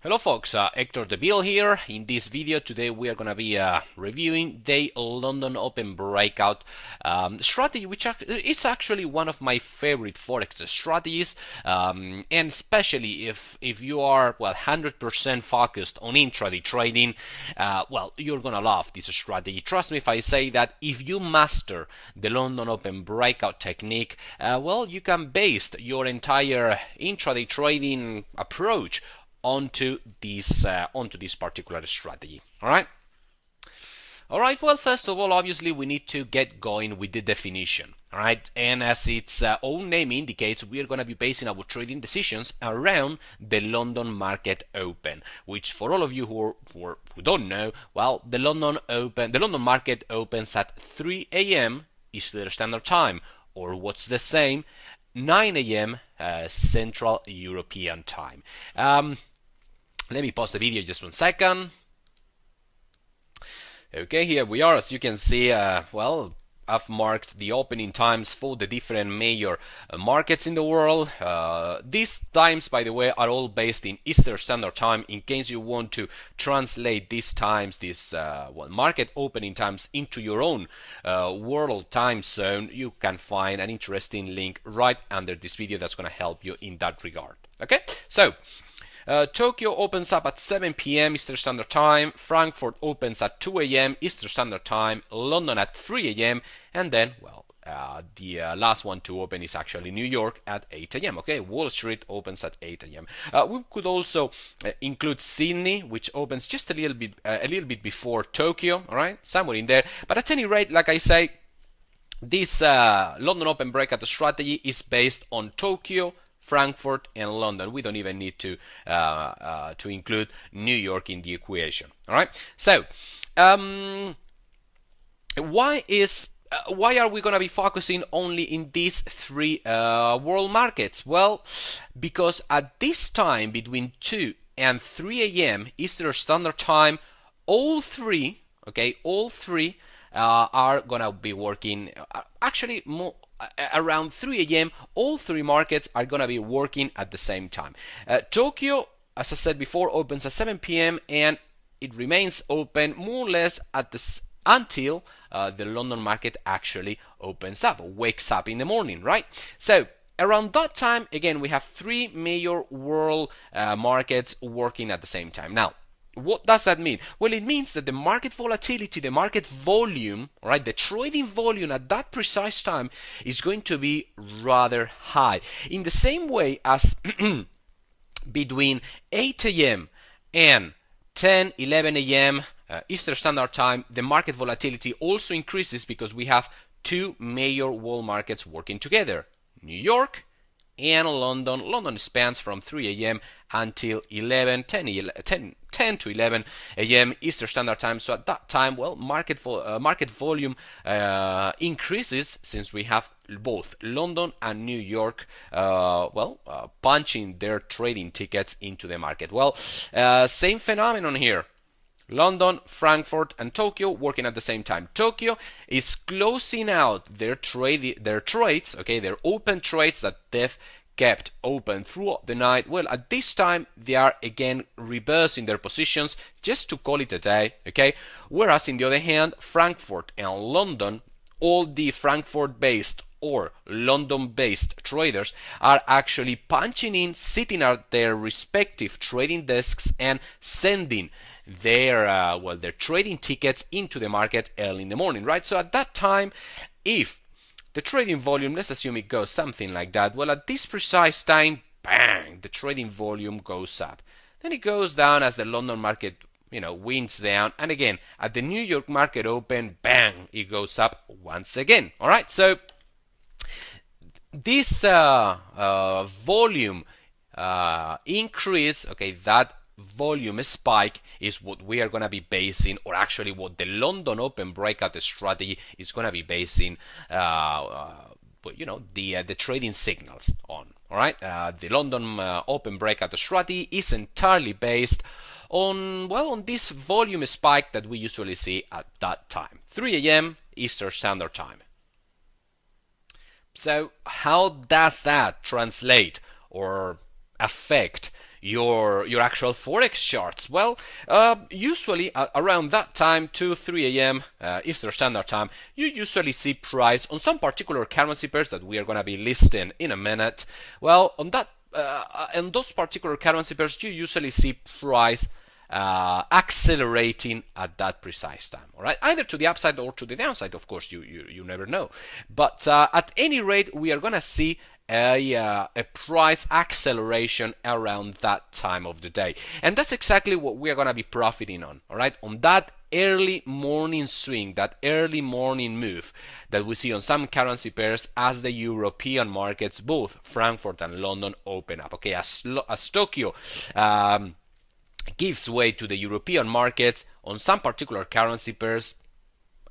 Hello folks, Hector the Bill here. In this video today we are going to be reviewing the London Open breakout strategy, which it's actually one of my favorite forex strategies, and especially if you are 100% focused on intraday trading, you're gonna love this strategy. Trust me if I say that if you master the London Open breakout technique, you can base your entire intraday trading approach onto this particular strategy. All right, well, first of all, obviously we need to get going with the definition. All right, and as its own name indicates, we are going to be basing our trading decisions around the London market open, which for all of you who don't know, well, the London market opens at 3 a.m. Eastern Standard Time, or what's the same, 9 a.m. Central European Time. Let me pause the video just 1 second. Okay, here we are. As you can see, I've marked the opening times for the different major markets in the world. These times, by the way, are all based in Eastern Standard Time. In case you want to translate these times, market opening times, into your own world time zone, you can find an interesting link right under this video that's going to help you in that regard. Okay, so Tokyo opens up at 7 p.m. Eastern Standard Time, Frankfurt opens at 2 a.m. Eastern Standard Time, London at 3 a.m., and then, the last one to open is actually New York at 8 a.m. Okay, Wall Street opens at 8 a.m. We could also include Sydney, which opens just a little bit before Tokyo. All right, somewhere in there. But at any rate, like I say, this London Open breakout strategy is based on Tokyo, Frankfurt, and London. We don't even need to include New York in the equation. All right. So, why are we going to be focusing only in these three world markets? Well, because at this time between 2 and 3 a.m. Eastern Standard Time, all three are going to be working. Actually, more. Around 3 a.m., all three markets are going to be working at the same time. Tokyo, as I said before, opens at 7 p.m. and it remains open more or less until the London market actually opens up, wakes up in the morning, right? So around that time, again, we have three major world markets working at the same time. Now, what does that mean? Well, it means that the market volatility, the market volume, right, the trading volume at that precise time is going to be rather high. In the same way as between 8 a.m. and 10, 11 a.m. Eastern Standard Time, the market volatility also increases because we have two major world markets working together, New York and London. London spans from 3 a.m. until 10 to 11 a.m. Eastern Standard Time. So at that time, market volume increases since we have both London and New York punching their trading tickets into the market. Same phenomenon here. London, Frankfurt, and Tokyo working at the same time. Tokyo is closing out their trades, okay, their open trades that they've kept open throughout the night. Well, at this time, they are again reversing their positions just to call it a day, okay? Whereas, on the other hand, Frankfurt and London, all the Frankfurt-based or London-based traders are actually punching in, sitting at their respective trading desks and sending their trading tickets into the market early in the morning, right? So at that time, if the trading volume, let's assume it goes something like that, well, at this precise time, bang, the trading volume goes up. Then it goes down as the London market, winds down, and again, at the New York market open, bang, it goes up once again. All right, so this volume increase, okay, that volume spike is what we are going to be basing, or actually what the London Open breakout strategy is going to be basing the trading signals on. All right, the London Open breakout strategy is entirely based on this volume spike that we usually see at that time, 3 a.m. Eastern Standard Time. So how does that translate or affect your actual forex charts? Well, usually around that time, 2-3 a.m. Eastern Standard Time, you usually see price on some particular currency pairs that we are going to be listing in a minute. Well, on that in those particular currency pairs, you usually see price accelerating at that precise time. All right, either to the upside or to the downside. Of course, you never know. But at any rate, we are going to see a price acceleration around that time of the day, and that's exactly what we are going to be profiting on. All right, on that early morning swing, that early morning move that we see on some currency pairs as the European markets, both Frankfurt and London, open up. Okay, as Tokyo gives way to the European markets on some particular currency pairs,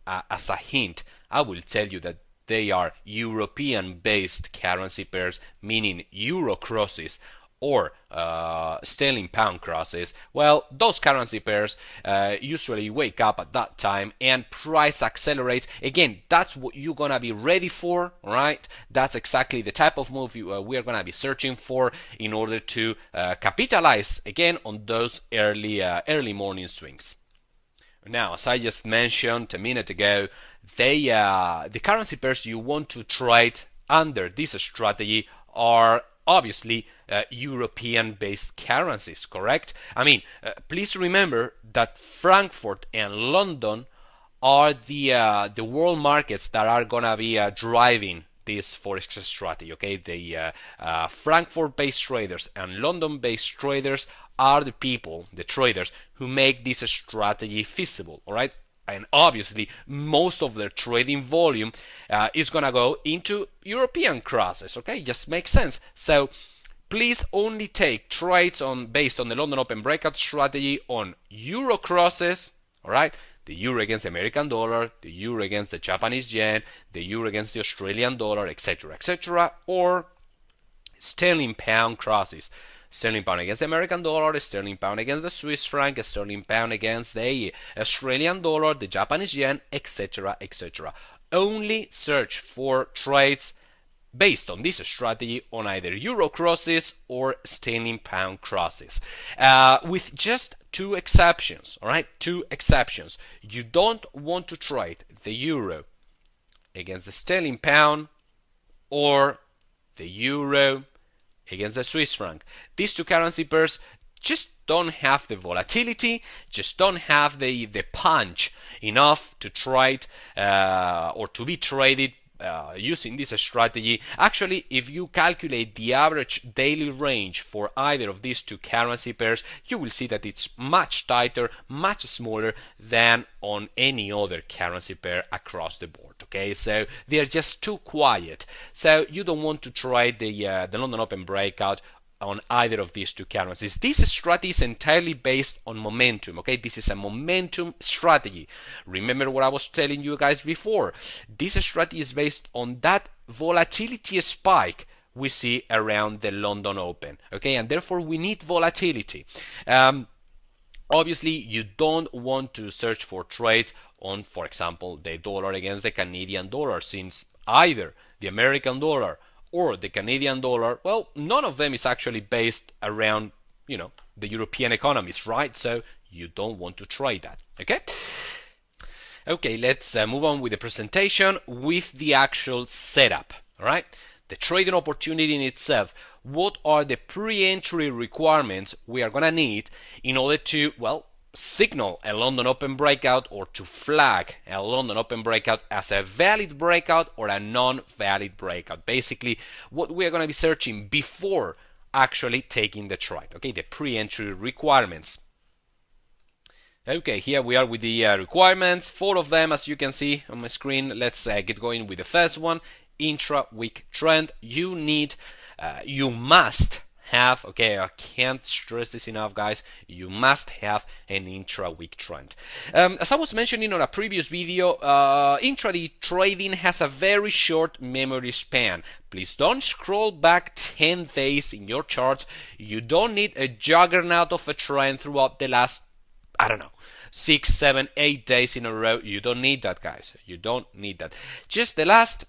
as a hint, I will tell you that they are European-based currency pairs, meaning euro crosses or sterling pound crosses. Well, those currency pairs usually wake up at that time and price accelerates. Again, that's what you're gonna be ready for, right? That's exactly the type of move we are gonna be searching for in order to capitalize again on those early morning swings. Now, as I just mentioned a minute ago, the currency pairs you want to trade under this strategy are obviously European-based currencies, correct? I mean, please remember that Frankfurt and London are the world markets that are gonna be driving this forex strategy. Okay, the Frankfurt-based traders and London-based traders are the people, the traders, who make this strategy feasible. All right. And obviously, most of their trading volume is going to go into European crosses. Okay, just makes sense. So please only take trades based on the London Open breakout strategy on euro crosses. All right, the euro against the American dollar, the euro against the Japanese yen, the euro against the Australian dollar, etc., or sterling pound crosses. Sterling pound against the American dollar, sterling pound against the Swiss franc, sterling pound against the Australian dollar, the Japanese yen, etc., etc. Only search for trades based on this strategy on either euro crosses or sterling pound crosses, with just two exceptions. All right, two exceptions. You don't want to trade the euro against the sterling pound or the euro against the Swiss franc. These two currency pairs just don't have the volatility, just don't have the punch enough to trade or to be traded using this strategy. Actually, if you calculate the average daily range for either of these two currency pairs, you will see that it's much tighter, much smaller than on any other currency pair across the board. Okay, so they're just too quiet. So you don't want to trade the London Open breakout on either of these two currencies. This strategy is entirely based on momentum. Okay, this is a momentum strategy. Remember what I was telling you guys before. This strategy is based on that volatility spike we see around the London Open. Okay, and therefore we need volatility. Obviously, you don't want to search for trades on, for example, the dollar against the Canadian dollar, since either the American dollar or the Canadian dollar, well, none of them is actually based around, the European economies, right? So you don't want to trade that, okay? Okay, let's move on with the presentation with the actual setup, all right? The trading opportunity in itself. What are the pre-entry requirements we are going to need in order to, signal a London Open breakout or to flag a London Open breakout as a valid breakout or a non-valid breakout? Basically, what we are going to be searching before actually taking the trade. Okay, the pre-entry requirements. Okay, here we are with the requirements. 4 of them, as you can see on my screen. Let's get going with the first one. Intra-week trend. You must have, okay, I can't stress this enough, guys, you must have an intra-week trend. As I was mentioning on a previous video, intraday trading has a very short memory span. Please don't scroll back 10 days in your charts. You don't need a juggernaut of a trend throughout the last, 6, 7, 8 days in a row. You don't need that, guys. You don't need that. Just the last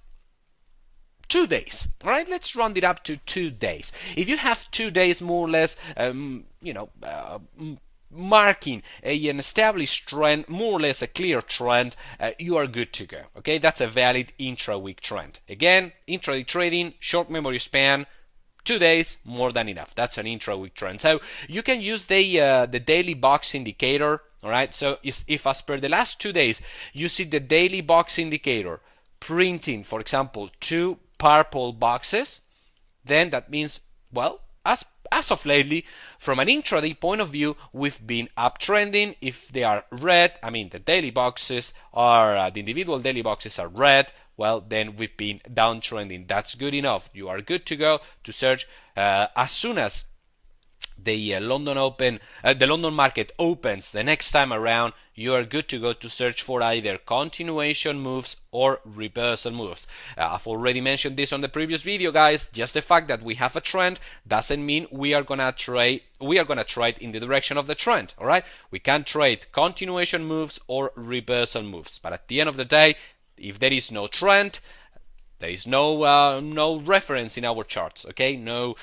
2 days. All right, let's round it up to 2 days. If you have 2 days more or less, marking an established trend, more or less a clear trend, you are good to go. Okay, that's a valid intra-week trend. Again, intraday trading, short memory span, 2 days, more than enough. That's an intra-week trend. So you can use the daily box indicator. All right. So if as per the last 2 days you see the daily box indicator printing, for example, 2 purple boxes, then that means, well, as of lately, from an intraday point of view, we've been uptrending. If they are red, I mean the daily boxes are the individual daily boxes are red, well, then we've been downtrending. That's good enough. You are good to go to search as soon as the London market opens the next time around. You are good to go to search for either continuation moves or reversal moves. I've already mentioned this on the previous video, guys. Just the fact that we have a trend doesn't mean we are gonna trade in the direction of the trend. All right, we can trade continuation moves or reversal moves, but at the end of the day, if there is no trend, there is no reference in our charts. Okay, no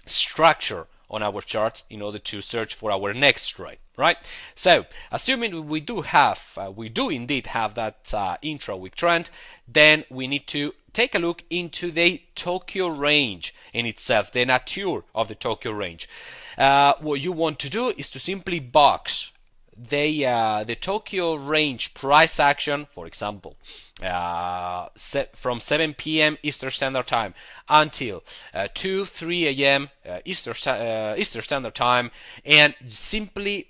structure on our charts in order to search for our next trade, right? So assuming we do indeed have that intra-week trend, then we need to take a look into the Tokyo range in itself, the nature of the Tokyo range. What you want to do is to simply box the Tokyo range price action, for example, from 7 p.m. Eastern Standard Time until 3 a.m. Eastern Standard Time, and simply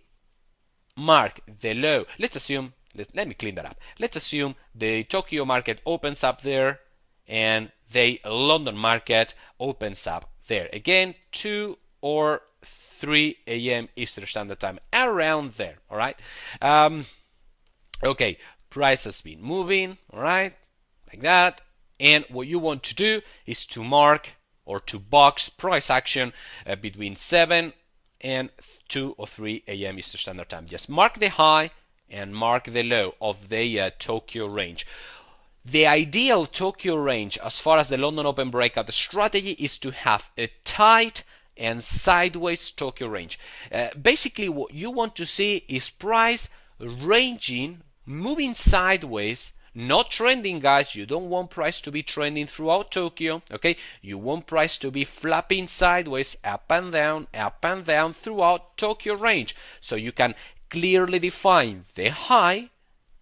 mark the low. Let's assume, let me clean that up. Let's assume the Tokyo market opens up there and the London market opens up there. Again, 2 or 3 a.m. Eastern Standard Time, around there. All right. Okay, price has been moving, all right, like that. And what you want to do is to mark or to box price action between 7 and 2 or 3 a.m. Eastern Standard Time. Just mark the high and mark the low of the Tokyo range. The ideal Tokyo range, as far as the London Open breakout strategy, is to have a tight and sideways Tokyo range. Basically, what you want to see is price ranging, moving sideways, not trending, guys. You don't want price to be trending throughout Tokyo, okay? You want price to be flapping sideways, up and down throughout Tokyo range, so you can clearly define the high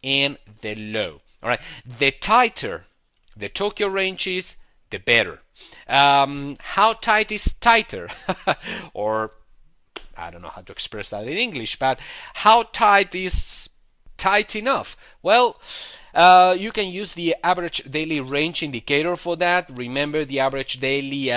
and the low. All right, the tighter the Tokyo range is, the better. How tight is tighter? Or I don't know how to express that in English, but how tight is tight enough? Well, you can use the average daily range indicator for that. Remember the average daily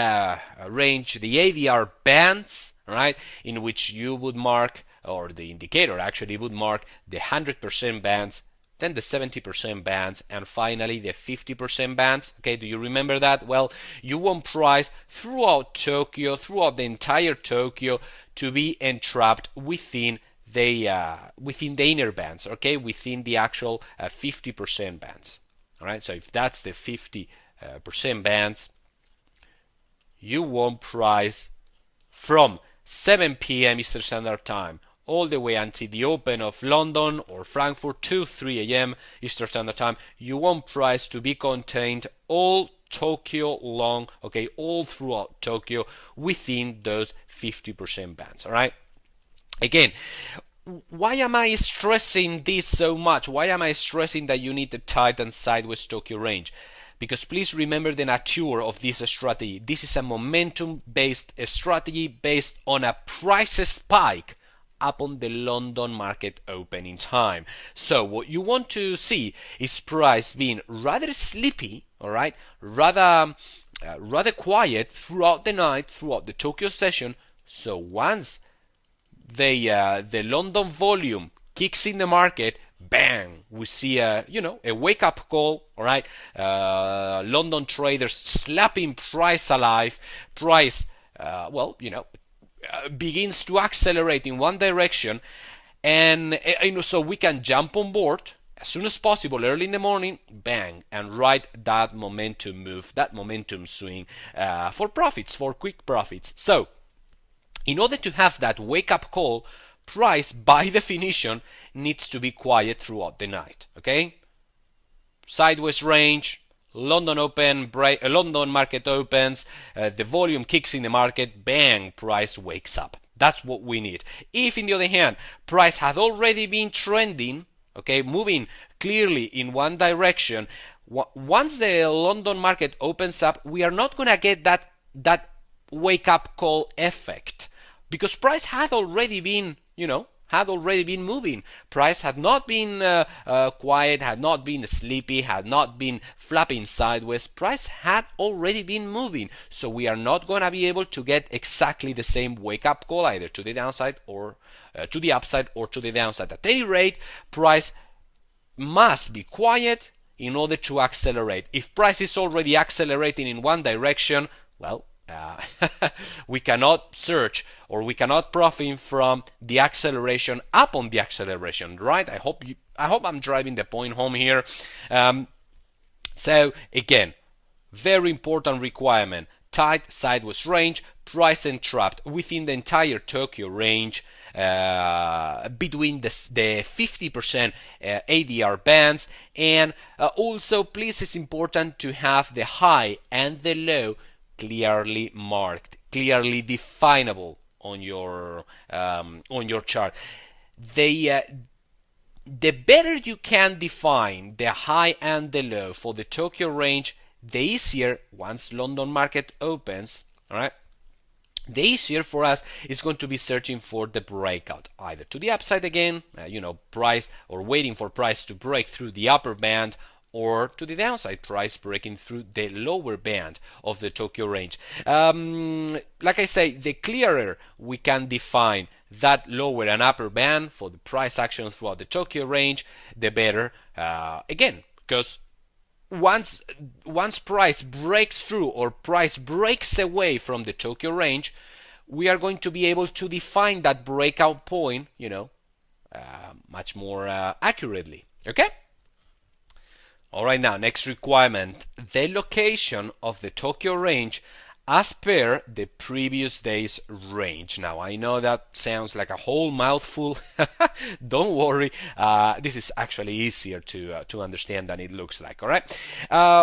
range, the ADR bands, right, in which you would mark, or the indicator actually would mark the 100% bands, then the 70% bands, and finally the 50% bands. Okay, do you remember that? Well, you want price throughout Tokyo, throughout the entire Tokyo, to be entrapped within the inner bands, okay, within the actual 50% bands. All right, so if that's the 50% bands, you want price from 7 p.m. Eastern Standard Time all the way until the open of London or Frankfurt, 3 a.m. Eastern Standard Time. You want price to be contained all Tokyo long, okay, all throughout Tokyo within those 50% bands. All right. Again, why am I stressing this so much? Why am I stressing that you need the tight and sideways Tokyo range? Because please remember the nature of this strategy. This is a momentum-based strategy based on a price spike upon the London market opening time. So what you want to see is price being rather sleepy, all right, rather quiet throughout the night, throughout the Tokyo session. So once the London volume kicks in the market, bang, we see a wake-up call, all right. London traders slapping price alive. Price, begins to accelerate in one direction, and so we can jump on board as soon as possible, early in the morning, bang, and ride that momentum move, that momentum swing for profits, for quick profits. So, in order to have that wake-up call, price, by definition, needs to be quiet throughout the night, okay? Sideways range, London market opens, the volume kicks in the market, bang, price wakes up. That's what we need. If, on the other hand, price had already been trending, okay, moving clearly in one direction, once the London market opens up, we are not going to get that wake-up call effect, because price had already been, moving. Price had not been quiet, had not been sleepy, had not been flapping sideways. Price had already been moving. So we are not going to be able to get exactly the same wake-up call either to the downside or to the upside or to the downside. At any rate, price must be quiet in order to accelerate. If price is already accelerating in one direction, well, we cannot search or we cannot profit from the acceleration upon the acceleration, right? I hope I'm driving the point home here. So again, very important requirement: tight sideways range, price entrapped within the entire Tokyo range, between the 50% ADR bands, and also, please, it's important to have the high and the low clearly marked, clearly definable on your chart. The better you can define the high and the low for the Tokyo range, the easier, once London market opens, all right, the easier for us is going to be searching for the breakout, either to the upside again, price, or waiting for price to break through the upper band, or to the downside, price breaking through the lower band of the Tokyo range. Like I say, the clearer we can define that lower and upper band for the price action throughout the Tokyo range, the better. Again, because once price breaks through or price breaks away from the Tokyo range, we are going to be able to define that breakout point, much more accurately. Okay? All right, now, next requirement: the location of the Tokyo range as per the previous day's range. Now, I know that sounds like a whole mouthful. Don't worry, this is actually easier to understand than it looks like. All right,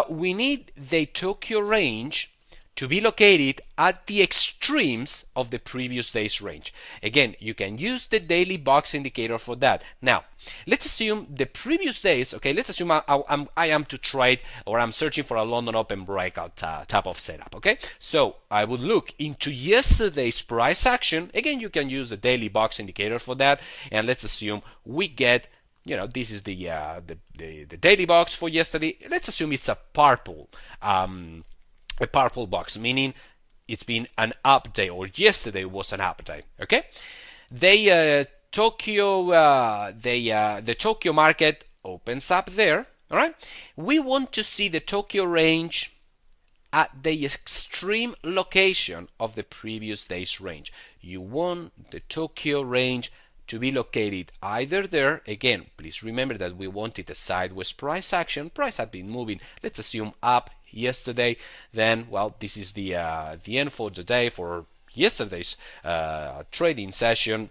we need the Tokyo range to be located at the extremes of the previous day's range. Again, you can use the daily box indicator for that. Now, let's assume the previous days, okay, let's assume I am to trade, or I'm searching for a London Open breakout type of setup, okay? So I would look into yesterday's price action. Again, you can use the daily box indicator for that, and let's assume we get, this is the daily box for yesterday. Let's assume it's a purple box, meaning it's been an up day, or yesterday was an up day. Okay, the Tokyo market opens up there. All right, we want to see the Tokyo range at the extreme location of the previous day's range. You want the Tokyo range to be located either there. Again, please remember that we wanted a sideways price action. Price had been moving, let's assume, up yesterday. Then, well, this is the end for the day for yesterday's trading session.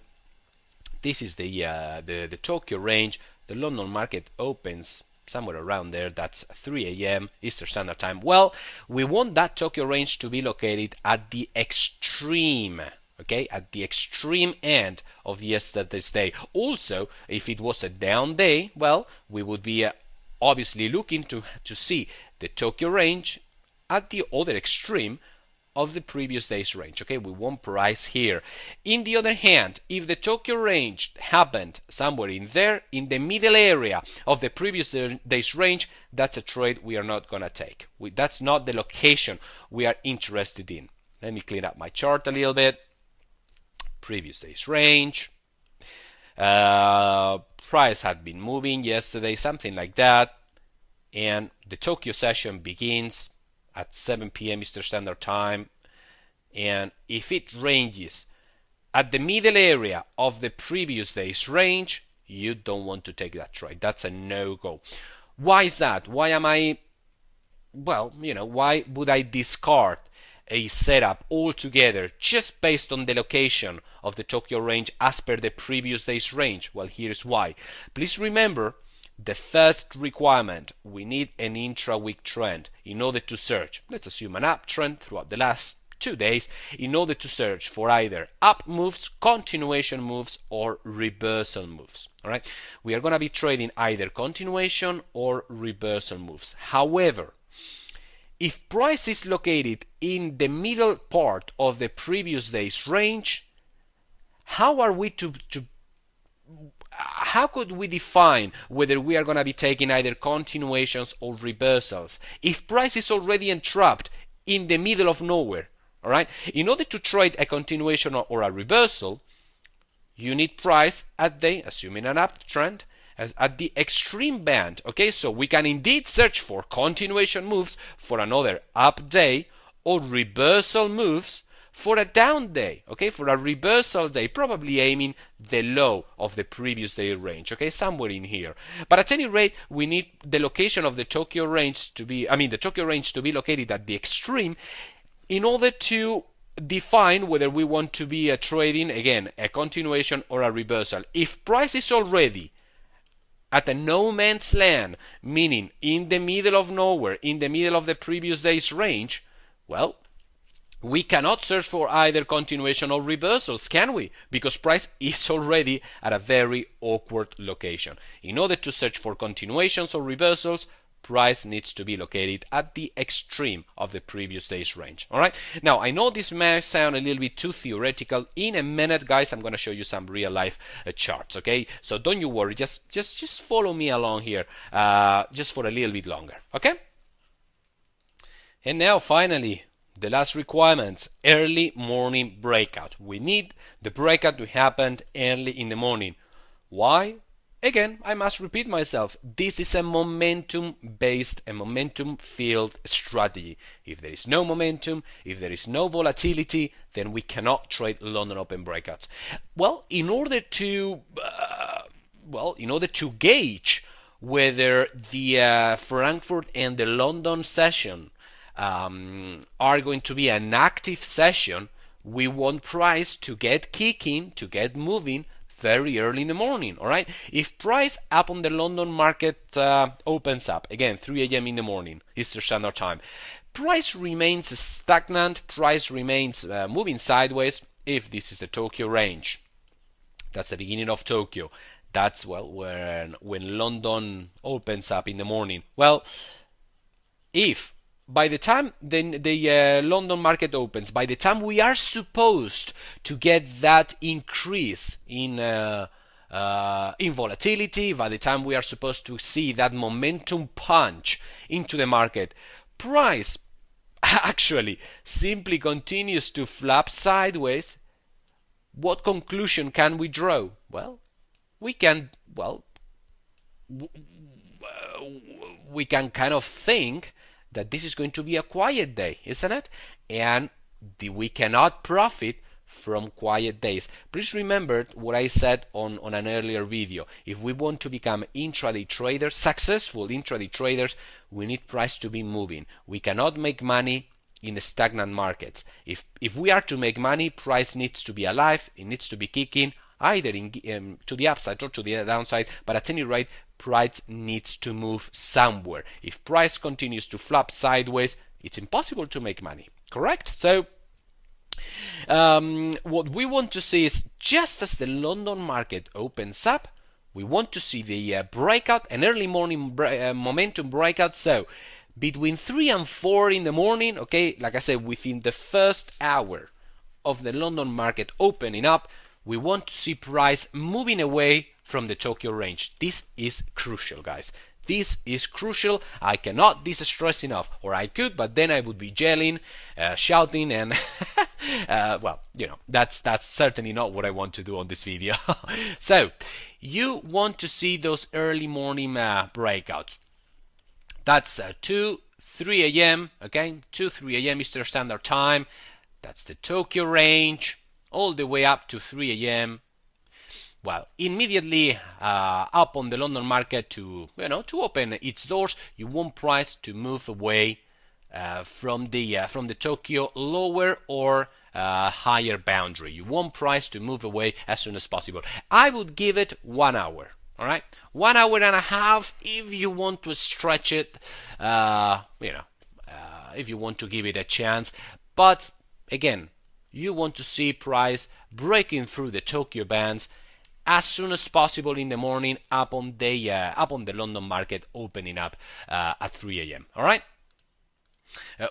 This is the Tokyo range. The London market opens somewhere around there. That's 3 a.m. Eastern Standard Time. Well, we want that Tokyo range to be located at the extreme, okay, at the extreme end of yesterday's day. Also, if it was a down day, well, we would be obviously looking to see the Tokyo range at the other extreme of the previous day's range. Okay, we want price here. In the other hand, if the Tokyo range happened somewhere in there, in the middle area of the previous day's range, that's a trade we are not going to take. That's not the location we are interested in. Let me clean up my chart a little bit. Previous day's range. Price had been moving yesterday, something like that. And the Tokyo session begins at 7 p.m. Eastern Standard Time. And if it ranges at the middle area of the previous day's range, you don't want to take that trade. That's a no-go. Why is that? Why am I, well, why would I discard a setup altogether just based on the location of the Tokyo range as per the previous day's range? Well, here's why. Please remember the first requirement: we need an intra-week trend in order to search, let's assume an uptrend throughout the last 2 days, in order to search for either up moves, continuation moves, or reversal moves. All right, we are going to be trading either continuation or reversal moves. However, if price is located in the middle part of the previous day's range, how are we how could we define whether we are going to be taking either continuations or reversals if price is already entrapped in the middle of nowhere? All right, in order to trade a continuation or a reversal, you need price at the, assuming an uptrend, at the extreme band. Okay, so we can indeed search for continuation moves for another up day, or reversal moves for a down day. Okay, for a reversal day, probably aiming the low of the previous day range. Okay, somewhere in here. But at any rate, we need the location of the Tokyo range to be, the Tokyo range to be located at the extreme in order to define whether we want to be trading, again, a continuation or a reversal. If price is already at a no man's land, meaning in the middle of nowhere, in the middle of the previous day's range, well, we cannot search for either continuation or reversals, can we? Because price is already at a very awkward location. In order to search for continuations or reversals, price needs to be located at the extreme of the previous day's range. All right. Now, I know this may sound a little bit too theoretical. In a minute, guys, I'm going to show you some real life charts. Okay. So don't you worry. Just follow me along here, just for a little bit longer. Okay. And now, finally, the last requirements: early morning breakout. We need the breakout to happen early in the morning. Why? Again, I must repeat myself. This is a momentum-based, a momentum-filled strategy. If there is no momentum, if there is no volatility, then we cannot trade London Open breakouts. Well, in order to gauge whether the Frankfurt and the London session are going to be an active session, we want price to get kicking, to get moving very early in the morning. All right, if price up on the London market opens up again 3 a.m. in the morning Eastern Standard Time, price remains stagnant, price remains moving sideways. If this is the Tokyo range, that's the beginning of Tokyo, that's, well, when London opens up in the morning. Well, if by the time the London market opens, by the time we are supposed to get that increase in volatility, by the time we are supposed to see that momentum punch into the market, price actually simply continues to flap sideways, what conclusion can we draw? Well, we can kind of think that this is going to be a quiet day, isn't it? And we cannot profit from quiet days. Please remember what I said on an earlier video. If we want to become intraday traders, successful intraday traders, we need price to be moving. We cannot make money in stagnant markets. If we are to make money, price needs to be alive, it needs to be kicking, either to the upside or to the downside, but at any rate, price needs to move somewhere. If price continues to flap sideways, it's impossible to make money, correct? So what we want to see is, just as the London market opens up, we want to see the breakout, an early morning momentum breakout. So between 3 and 4 in the morning, okay, like I said, within the first hour of the London market opening up, we want to see price moving away from the Tokyo range. This is crucial, guys. This is crucial. I cannot stress enough, or I could, but then I would be yelling, shouting, and well, that's certainly not what I want to do on this video. So you want to see those early morning breakouts. That's 2, 3 a.m. okay, 2, 3 a.m. Eastern Standard Time. That's the Tokyo range, all the way up to 3 a.m. well, immediately up on the London market to open its doors, you want price to move away from the Tokyo lower or higher boundary. You want price to move away as soon as possible. I would give it 1 hour. All right, 1 hour and a half if you want to stretch it. If you want to give it a chance, but again, you want to see price breaking through the Tokyo bands as soon as possible in the morning up on the London market opening up at 3 a.m. All right.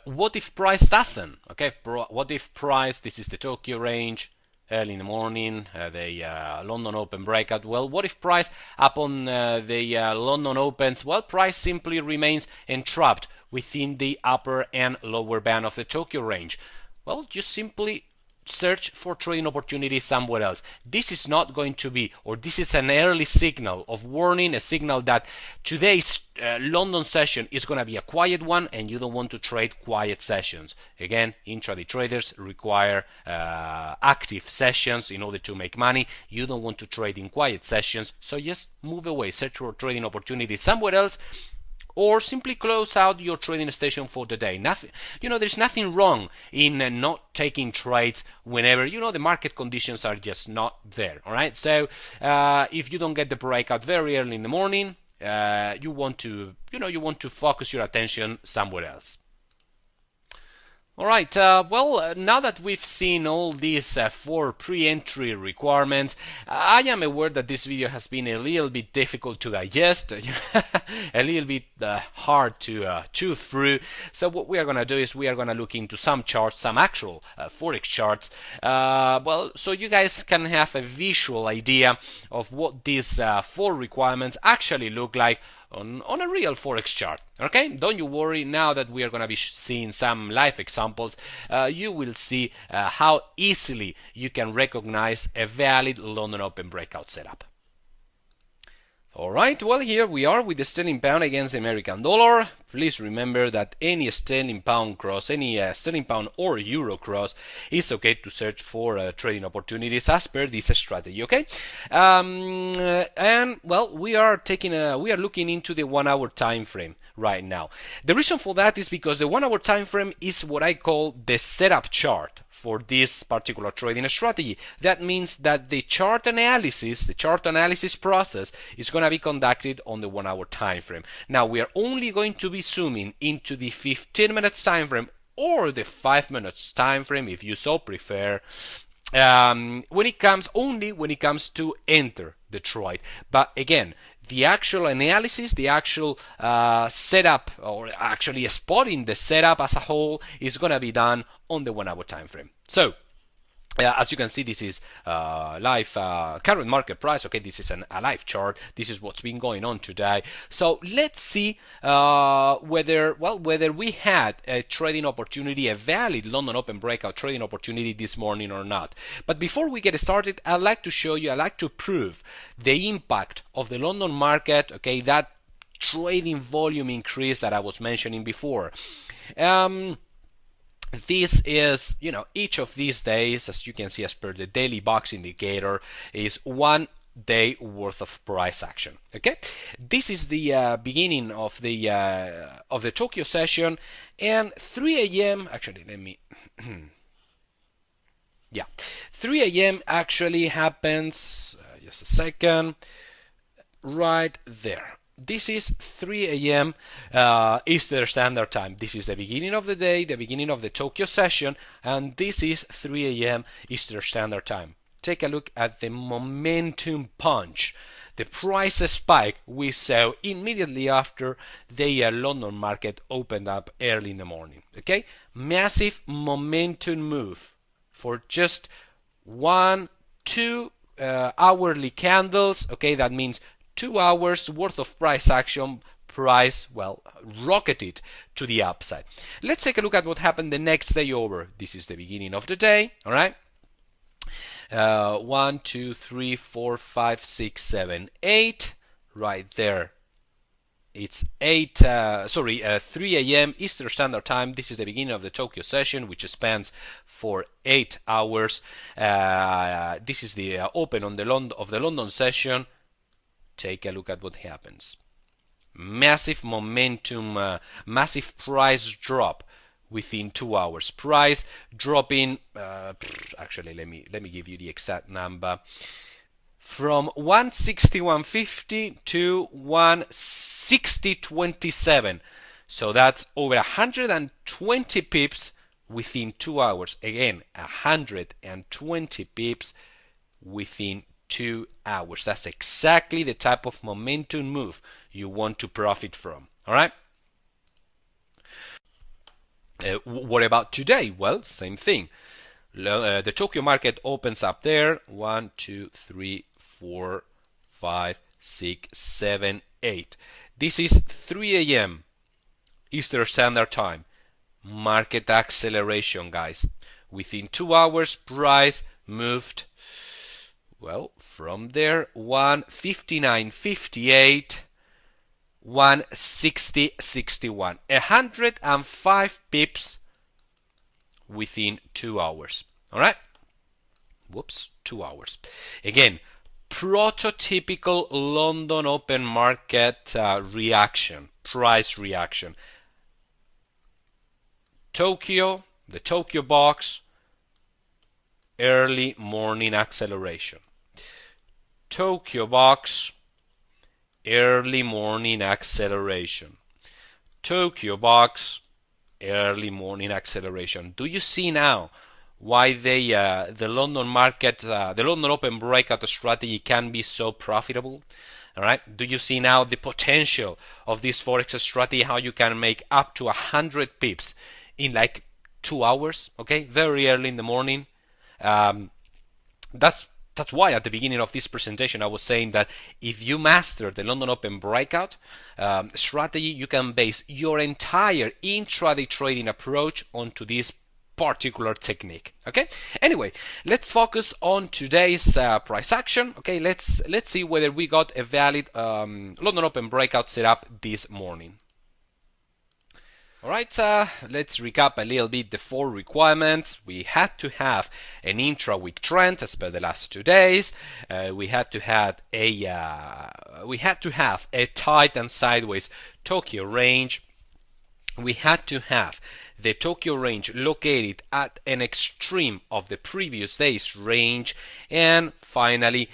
What if price doesn't? Okay. What if price? This is the Tokyo range. Early in the morning, the London Open breakout. Well, what if price up on the London Opens? Well, price simply remains entrapped within the upper and lower band of the Tokyo range. Well, just simply search for trading opportunities somewhere else. This is not going to be, or this is an early signal of warning, a signal that today's London session is going to be a quiet one and you don't want to trade quiet sessions. Again, intraday traders require active sessions in order to make money. You don't want to trade in quiet sessions, so just move away, search for trading opportunities somewhere else, or simply close out your trading station for the day. There's nothing wrong in not taking trades whenever the market conditions are just not there. All right. So if you don't get the breakout very early in the morning, you want to focus your attention somewhere else. All right, now that we've seen all these 4 pre-entry requirements, I am aware that this video has been a little bit difficult to digest, a little bit hard to chew through. So what we are going to do is we are going to look into some charts, some actual Forex charts, so you guys can have a visual idea of what these 4 requirements actually look like on a real Forex chart. Okay, don't you worry. Now that we are going to be seeing some live examples, you will see how easily you can recognize a valid London Open breakout setup. Alright, well, here we are with the sterling pound against the American dollar. Please remember that any sterling pound cross, any sterling pound or euro cross is okay to search for trading opportunities as per this strategy, okay? And well, we are looking into the 1 hour time frame right now. The reason for that is because the 1 hour time frame is what I call the setup chart for this particular trading strategy. That means that the chart analysis process is going to be conducted on the 1 hour time frame. Now we are only going to be zooming into the 15 minutes time frame or the 5 minutes time frame if you so prefer, when it comes to enter the trade. But again, the actual analysis, the actual setup, or actually spotting the setup as a whole, is going to be done on the 1 hour time frame. So as you can see, this is live current market price. Okay, this is a live chart. This is what's been going on today. So let's see whether we had a trading opportunity, a valid London Open breakout trading opportunity this morning or not. But before we get started, I'd like to prove the impact of the London market. Okay, that trading volume increase that I was mentioning before. This is, each of these days, as you can see, as per the daily box indicator, is 1 day worth of price action. Okay, this is the beginning of the Tokyo session, and 3 a.m. Actually, let me. 3 a.m. actually happens. Just a second. Right there. This is 3 a.m. Eastern Standard Time. This is the beginning of the day, the beginning of the Tokyo session, and this is 3 a.m. Eastern Standard Time. Take a look at the momentum punch, the price spike we saw immediately after the London market opened up early in the morning. Okay, massive momentum move for just 2 hourly candles. Okay, that means 2 hours worth of price action. Price, rocketed to the upside. Let's take a look at what happened the next day over. This is the beginning of the day. All right. 1, 2, 3, 4, 5, 6, 7, 8. Right there It's 3 a.m. Eastern Standard Time. This is the beginning of the Tokyo session, which spans for 8 hours. This is the open on the London session. Take a look at what happens. Massive momentum, massive price drop within 2 hours. Price dropping. Actually, let me give you the exact number. From 161.50 to 160.27. So that's over 120 pips within 2 hours. Again, 120 pips within 2 hours. That's exactly the type of momentum move you want to profit from. All right? What about today? Well, same thing. The Tokyo market opens up there. 1, 2, 3, 4, 5, 6, 7, 8. This is 3 a.m. Eastern Standard Time. Market acceleration, guys. Within 2 hours, price moved, well, from there, 159.58, 160.61. 105 pips within 2 hours. All right? Whoops, 2 hours. Again, prototypical London open market reaction, price reaction. Tokyo, the Tokyo box, early morning acceleration. Tokyo box, early morning acceleration. Tokyo box, early morning acceleration. Do you see now why the London market, the London open breakout strategy can be so profitable? All right. Do you see now the potential of this forex strategy? How you can make up to 100 pips in like 2 hours? Okay, very early in the morning. That's why at the beginning of this presentation I was saying that if you master the London Open breakout strategy, you can base your entire intraday trading approach onto this particular technique. Okay. Anyway, let's focus on today's price action. Okay. Let's see whether we got a valid London Open breakout set up this morning. All right, let's recap a little bit the 4 requirements. We had to have an intra-week trend as per the last 2 days. We had to have a tight and sideways Tokyo range. We had to have the Tokyo range located at an extreme of the previous day's range, and finally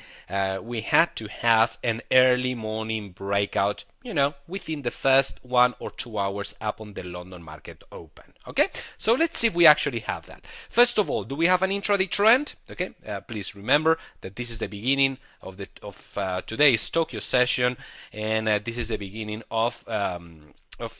we had to have an early morning breakout, within the first 1 or 2 hours upon the London market open. Okay, so let's see if we actually have that. First of all, do we have an intraday trend? Okay, please remember that this is the beginning of today's Tokyo session, and this is the beginning of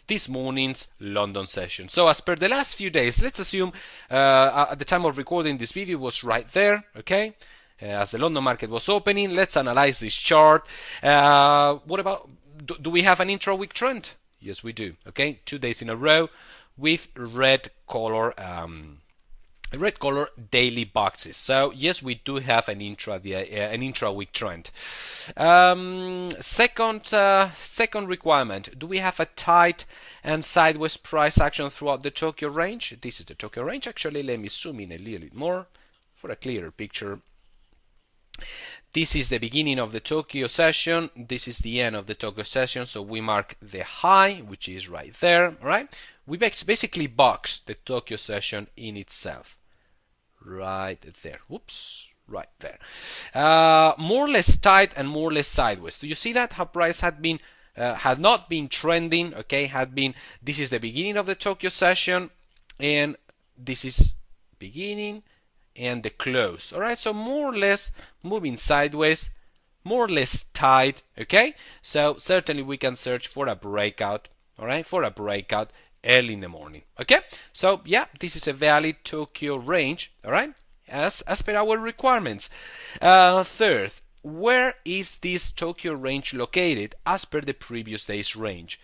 this morning's London session. So as per the last few days, let's assume at the time of recording this video was right there, okay? As the London market was opening, let's analyze this chart. What about, do we have an intra-week trend? Yes, we do, okay? 2 days in a row with red color daily boxes. So yes, we do have an intra-week trend. Second requirement: do we have a tight and sideways price action throughout the Tokyo range? This is the Tokyo range. Actually, let me zoom in a little bit more for a clearer picture. This is the beginning of the Tokyo session. This is the end of the Tokyo session. So we mark the high, which is right there. All right. We basically box the Tokyo session in itself. Right there. Whoops. Right there. More or less tight and more or less sideways. Do you see that? How price had not been trending. Okay. This is the beginning of the Tokyo session, and this is beginning and the close. All right, so more or less moving sideways, more or less tight. Okay, so certainly we can search for a breakout. All right, for a breakout early in the morning. Okay, so yeah, this is a valid Tokyo range. All right, as per our requirements. Third, where is this Tokyo range located as per the previous day's range?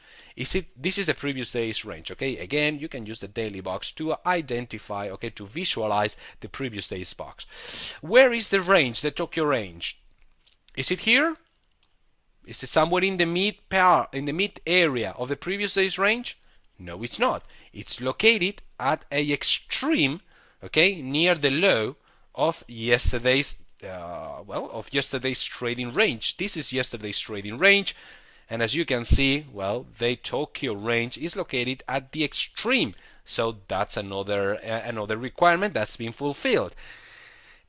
This is the previous day's range. Okay, again, you can use the daily box to identify, okay, to visualize the previous day's box. Where is the range, the Tokyo range? Is it here? Is it somewhere in the mid area of the previous day's range? No, it's not. It's located at a extreme, okay, near the low of yesterday's of yesterday's trading range. This is yesterday's trading range, and as you can see, well, the Tokyo range is located at the extreme. So that's another requirement that's been fulfilled.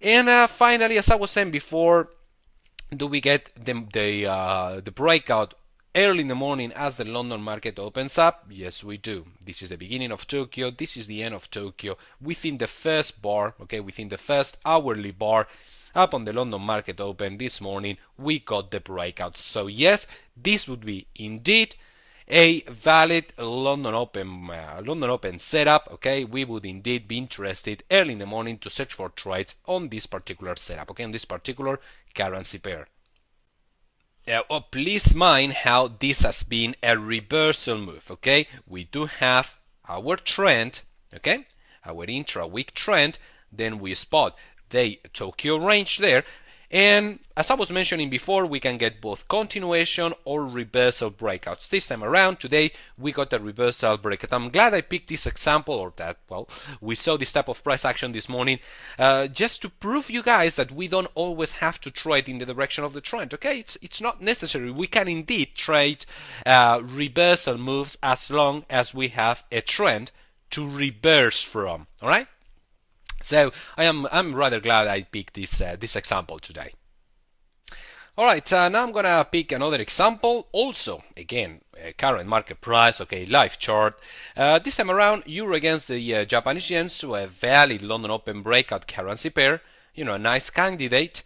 And finally, as I was saying before, do we get the breakout early in the morning as the London market opens up? Yes, we do. This is the beginning of Tokyo. This is the end of Tokyo. Within the first bar, okay, within the first hourly bar up on the London market open this morning, we got the breakout. So yes, this would be indeed a valid London Open setup. Okay, we would indeed be interested early in the morning to search for trades on this particular setup, okay, on this particular currency pair. Please mind how this has been a reversal move. Okay, we do have our trend, okay, our intra-week trend. Then we spot the Tokyo range there. And as I was mentioning before, we can get both continuation or reversal breakouts. This time around, today, we got a reversal breakout. I'm glad I picked this example, or that, well, we saw this type of price action this morning, just to prove you guys that we don't always have to trade in the direction of the trend, okay? It's not necessary. We can indeed trade reversal moves as long as we have a trend to reverse from, all right? So I'm rather glad I picked this example today. All right, now I'm gonna pick another example. Also, again, current market price. Okay, live chart. This time around, euro against the Japanese yen, so a valid London Open breakout currency pair. You know, a nice candidate.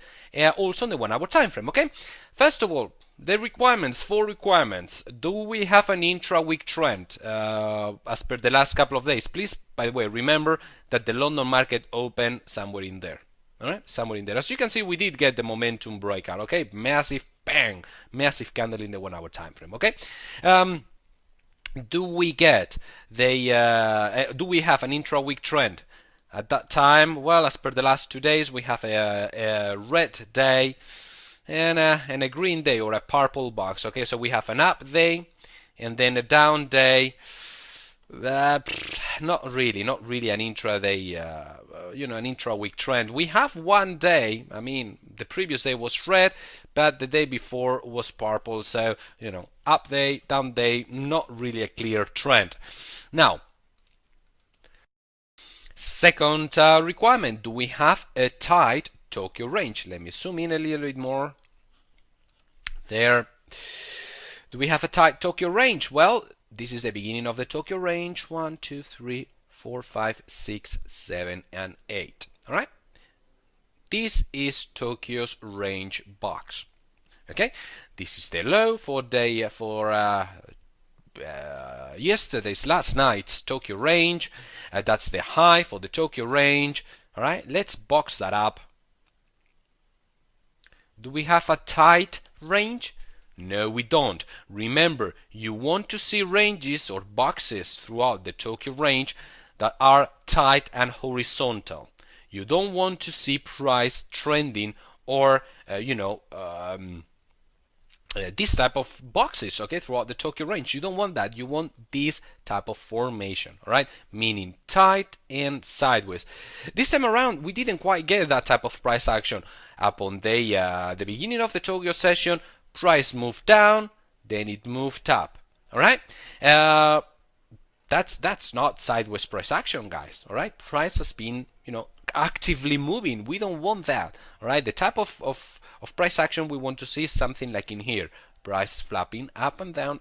Also on the 1 hour time frame. Okay. First of all, the requirements, 4 requirements. Do we have an intra-week trend as per the last couple of days? Please, by the way, remember that the London market opened somewhere in there. All right, somewhere in there. As you can see, we did get the momentum breakout. Okay, massive bang, massive candle in the 1 hour time frame. Okay. Do we get the? Do we have an intra-week trend? At that time, well, as per the last 2 days, we have a red day and a green day, or a purple box. Okay, so we have an up day and then a down day. Not really an intraday, an intra-week trend. We have 1 day. I mean, the previous day was red, but the day before was purple. So, up day, down day, not really a clear trend. Now, second requirement, do we have a tight Tokyo range? Let me zoom in a little bit more. There. Do we have a tight Tokyo range? Well, this is the beginning of the Tokyo range. 1, 2, 3, 4, 5, 6, 7, and 8. All right. This is Tokyo's range box. Okay. This is the low for last night's Tokyo range. That's the high for the Tokyo range. All right. Let's box that up. Do we have a tight range? No, we don't. Remember, you want to see ranges or boxes throughout the Tokyo range that are tight and horizontal. You don't want to see price trending or, this type of boxes, okay, throughout the Tokyo range. You don't want that. You want this type of formation, all right, meaning tight and sideways. This time around, we didn't quite get that type of price action. Upon the beginning of the Tokyo session, price moved down, then it moved up, all right. That's not sideways price action, guys. All right, price has been actively moving. We don't want that. All right, the type of price action we want to see is something like in here, price flapping up and down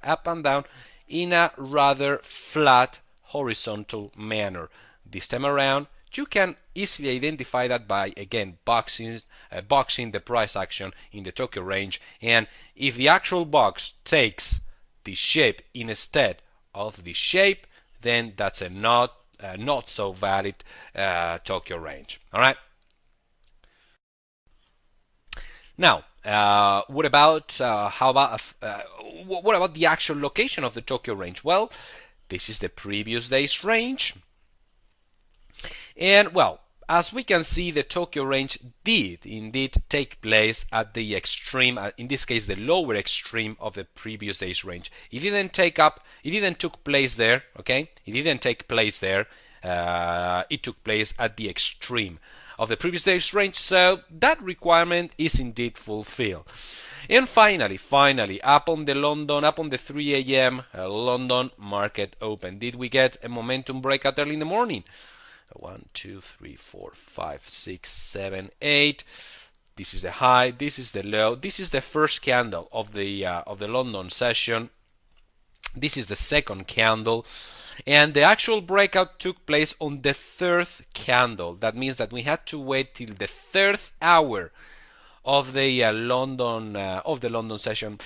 in a rather flat horizontal manner. This time around, you can easily identify that by, again, boxing the price action in the Tokyo range. And if the actual box takes the shape instead of the shape, then that's a not so valid Tokyo range. All right. Now, what about what about the actual location of the Tokyo range? Well, this is the previous day's range. And well, as we can see, the Tokyo range did indeed take place at the extreme, in this case the lower extreme of the previous day's range. It didn't took place there, okay? It didn't take place there. It took place at the extreme of the previous day's range, so that requirement is indeed fulfilled. And finally, up on the 3 a.m. London market open, did we get a momentum breakout early in the morning? 1, 2, 3, 4, 5, 6, 7, 8. This is the high. This is the low. This is the first candle of the London session. This is the second candle, and the actual breakout took place on the third candle. That means that we had to wait till the third hour of the London session.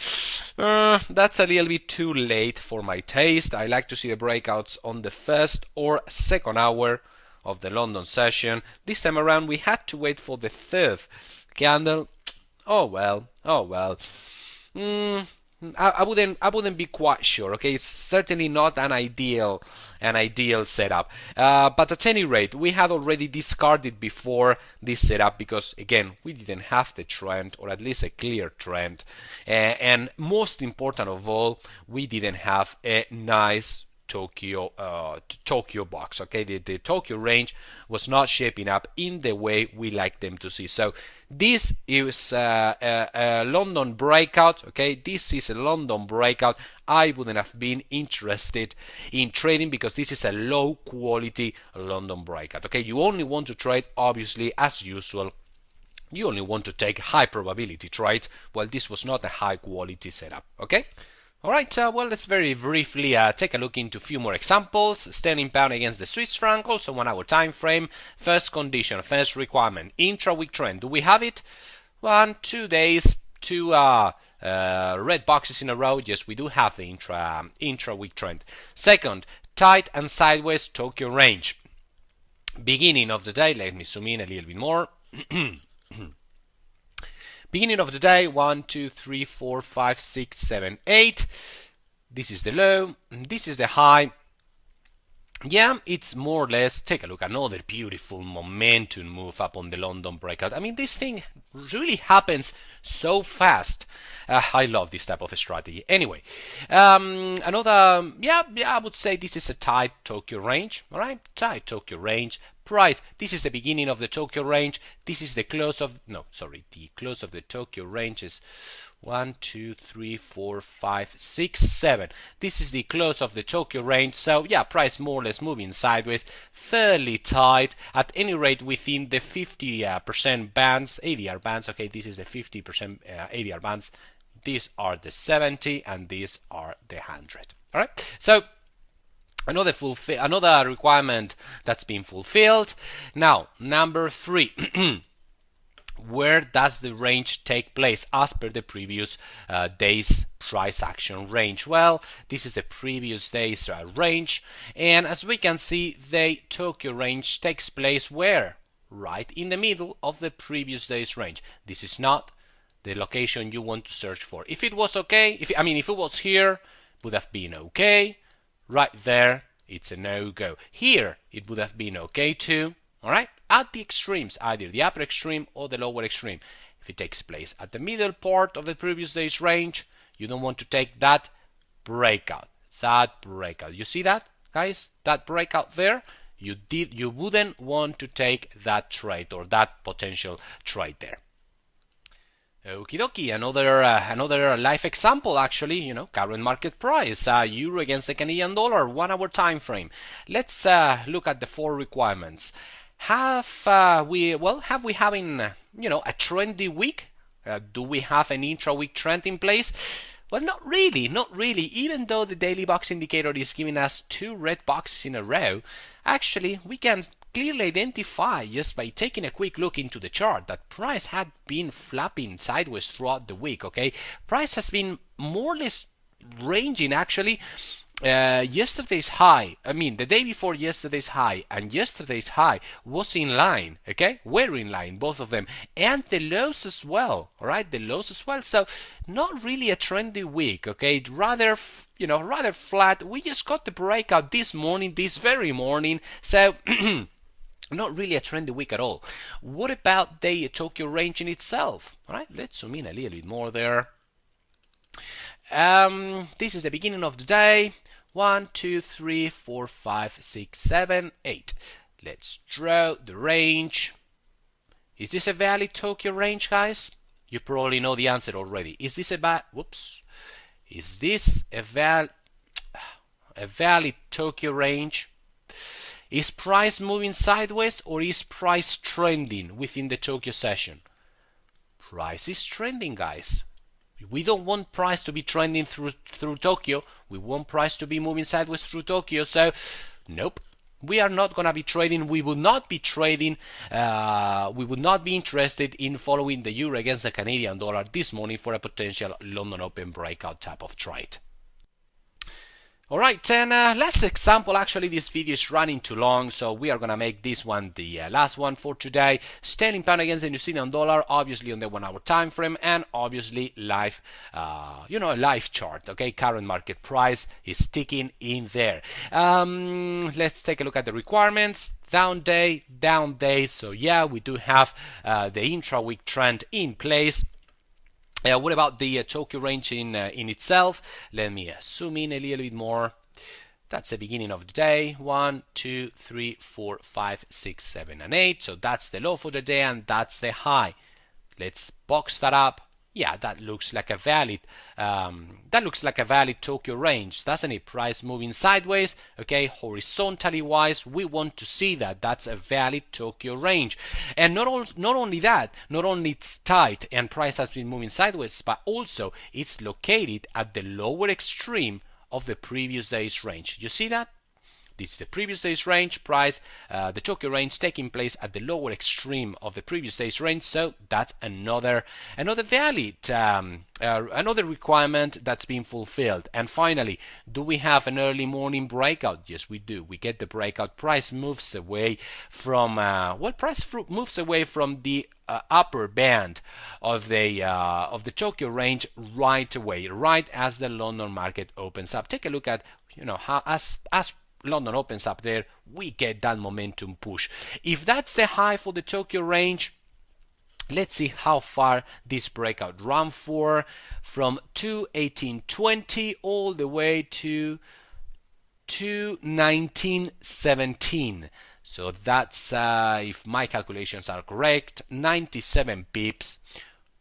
That's a little bit too late for my taste. I like to see the breakouts on the first or second hour of the London session. This time around we had to wait for the third candle. Oh well. I wouldn't be quite sure. Okay, it's certainly not an ideal setup. But at any rate, we had already discarded before this setup because again we didn't have the trend, or at least a clear trend, and most important of all, we didn't have a nice Tokyo box. Okay, the Tokyo range was not shaping up in the way we like them to see. So this is a London breakout. Okay, this is a London breakout. I wouldn't have been interested in trading because this is a low quality London breakout. Okay, you only want to trade, obviously, as usual, you only want to take high probability trades. Well, this was not a high quality setup. Okay. Alright, well, let's very briefly take a look into a few more examples. Sterling pound against the Swiss franc, also 1 hour time frame. First condition, first requirement, intra-week trend. Do we have it? 1, 2 days, 2 red boxes in a row. Yes, we do have the intra-week trend. Second, tight and sideways Tokyo range. Beginning of the day, let me zoom in a little bit more. Beginning of the day, 1, 2, 3, 4, 5, 6, 7, 8. This is the low, this is the high. Yeah, it's more or less, take a look, another beautiful momentum move up on the London breakout. I mean, this thing really happens so fast. I love this type of a strategy. Anyway, another, yeah, I would say this is a tight Tokyo range, all right? Tight Tokyo range. Price, this is the beginning of the Tokyo range. This is the close of, the close of the Tokyo range is 1, 2, 3, 4, 5, 6, 7. This is the close of the Tokyo range. So yeah, price more or less moving sideways, fairly tight, at any rate within the 50% bands, ADR bands. Okay, this is the 50% ADR bands. These are the 70 and these are the 100. All right, so another requirement that's been fulfilled. Now, number 3. Where does the range take place as per the previous day's price action range? Well, this is the previous day's range, and as we can see, the Tokyo range takes place where? Right in the middle of the previous day's range. This is not the location you want to search for. If it was okay, if it was here, would have been okay. Right there, it's a no-go. Here, it would have been okay too. All right, at the extremes, either the upper extreme or the lower extreme. If it takes place at the middle part of the previous day's range, you don't want to take that breakout. You see that, guys? That breakout there, you wouldn't want to take that trade or that potential trade there. Okie dokie, another live example actually, current market price, euro against the Canadian dollar, 1 hour time frame. Let's look at the 4 requirements. Have we having, a trendy week? Do we have an intra-week trend in place? Well, not really. Even though the daily box indicator is giving us 2 red boxes in a row, actually we can clearly identify just by taking a quick look into the chart that price had been flapping sideways throughout the week. Okay, price has been more or less ranging actually. Yesterday's high, the day before yesterday's high and yesterday's high was in line, okay? Were in line, both of them, and the lows as well, all right? The lows as well. So not really a trendy week, okay? Rather flat. We just got the breakout this very morning. So Not really a trendy week at all. What about the Tokyo range in itself? All right, let's zoom in a little bit more there. This is the beginning of the day. 1, 2, 3, 4, 5, 6, 7, 8. Let's draw the range. Is this a valid Tokyo range, guys? You probably know the answer already. Is this a Is this a valid Tokyo range? Is price moving sideways or is price trending within the Tokyo session? Price is trending, guys. We don't want price to be trending through Tokyo. We want price to be moving sideways through Tokyo. So, nope. We are not going to be trading. We will not be trading. We would not be interested in following the euro against the Canadian dollar this morning for a potential London Open breakout type of trade. Alright, and last example. Actually this video is running too long, so we are gonna make this one the last one for today. Sterling pound against the New Zealand dollar, obviously on the 1 hour time frame, and obviously live, live chart. Okay, current market price is sticking in there. Let's take a look at the requirements. Down day, so yeah, we do have the intra-week trend in place. What about the Tokyo range in itself? Let me zoom in a little bit more. That's the beginning of the day. 1, 2, 3, 4, 5, 6, 7, and 8. So that's the low for the day, and that's the high. Let's box that up. Yeah, that looks like a valid. Tokyo range, doesn't it? Price moving sideways. Okay, horizontally wise, we want to see that. That's a valid Tokyo range. And not only that, not only it's tight and price has been moving sideways, but also it's located at the lower extreme of the previous day's range. You see that? This is the previous day's range, price, the Tokyo range taking place at the lower extreme of the previous day's range, so that's another valid, another requirement that's been fulfilled. And finally, do we have an early morning breakout? Yes, we do. We get the breakout. Price moves away from, moves away from the upper band of the Tokyo range right away, right as the London market opens up. Take a look at, how as London opens up there, we get that momentum push. If that's the high for the Tokyo range, let's see how far this breakout run for, from 218.20 all the way to 219.17. So that's, if my calculations are correct, 97 pips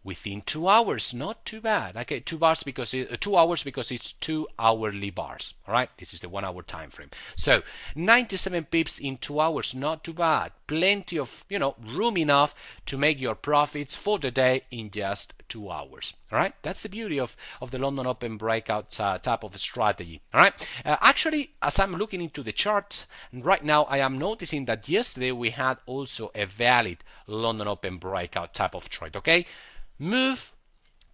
within 2 hours. Not too bad. Okay, 2 hours because it's 2 hourly bars. All right, this is the 1 hour time frame. So 97 pips in 2 hours, not too bad. Plenty of room enough to make your profits for the day in just 2 hours. All right, that's the beauty of the London Open breakout type of strategy. All right, actually, as I'm looking into the chart right now, I am noticing that yesterday we had also a valid London Open breakout type of trade. Okay. Move,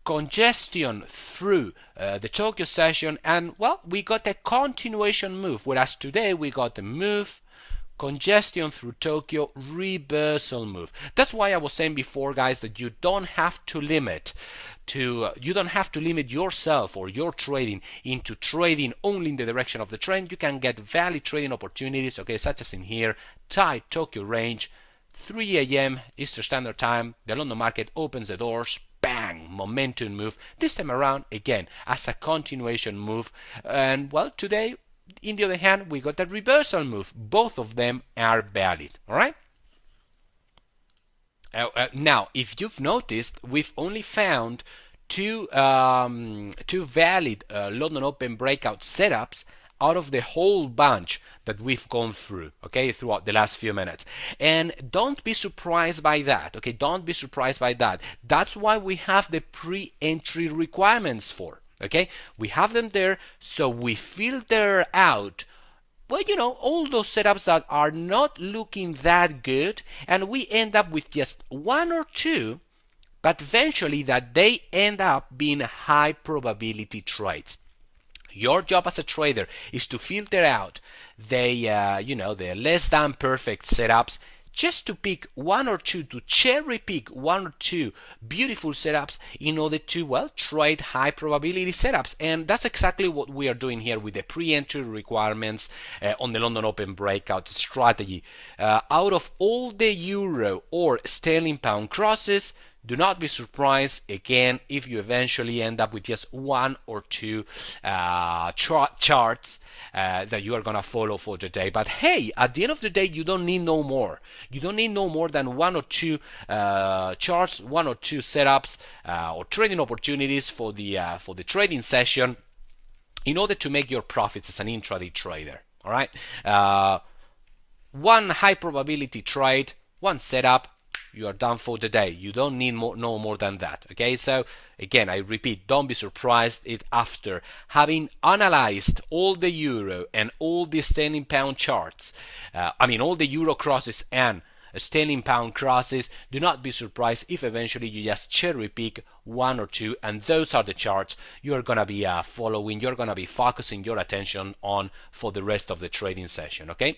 congestion through the Tokyo session, and well, we got a continuation move, whereas today we got a move, congestion through Tokyo, reversal move. That's why I was saying before, guys, that you don't have to limit yourself or your trading into trading only in the direction of the trend. You can get valid trading opportunities, okay, such as in here, tight Tokyo range, 3 a.m. Eastern Standard Time, the London market opens the doors, bang, momentum move. This time around, again, as a continuation move. And well, today, in the other hand, we got a reversal move. Both of them are valid, all right? Now, if you've noticed, we've only found two valid London Open breakout setups out of the whole bunch that we've gone through, okay, throughout the last few minutes. And don't be surprised by that, okay? Don't be surprised by that. That's why we have the pre-entry requirements for, okay? We have them there, so we filter out, well, all those setups that are not looking that good, and we end up with just 1 or 2, but eventually that they end up being high probability trades. Your job as a trader is to filter out the less than perfect setups, just to pick one or two, to cherry pick one or two beautiful setups in order to, well, trade high probability setups. And that's exactly what we are doing here with the pre-entry requirements on the London Open breakout strategy. Out of all the euro or sterling pound crosses, do not be surprised again if you eventually end up with just one or two charts that you are going to follow for the day. But hey, at the end of the day, you don't need no more. You don't need no more than one or two charts, one or two setups or trading opportunities for the trading session in order to make your profits as an intraday trader. All right, one high probability trade, one setup, you are done for the day. You don't need no more than that. Okay, so again, I repeat, don't be surprised if after having analyzed all the euro and all the sterling pound charts, all the euro crosses and sterling pound crosses, do not be surprised if eventually you just cherry pick one or two, and those are the charts you're gonna be following, you're gonna be focusing your attention on for the rest of the trading session. Okay,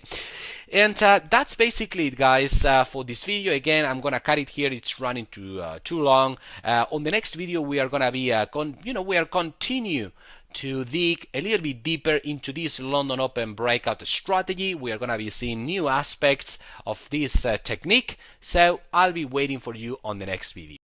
and that's basically it, guys, for this video. Again, I'm gonna cut it here, it's running too long. On the next video we are gonna be we are continue to dig a little bit deeper into this London Open breakout strategy. We are going to be seeing new aspects of this technique, so I'll be waiting for you on the next video.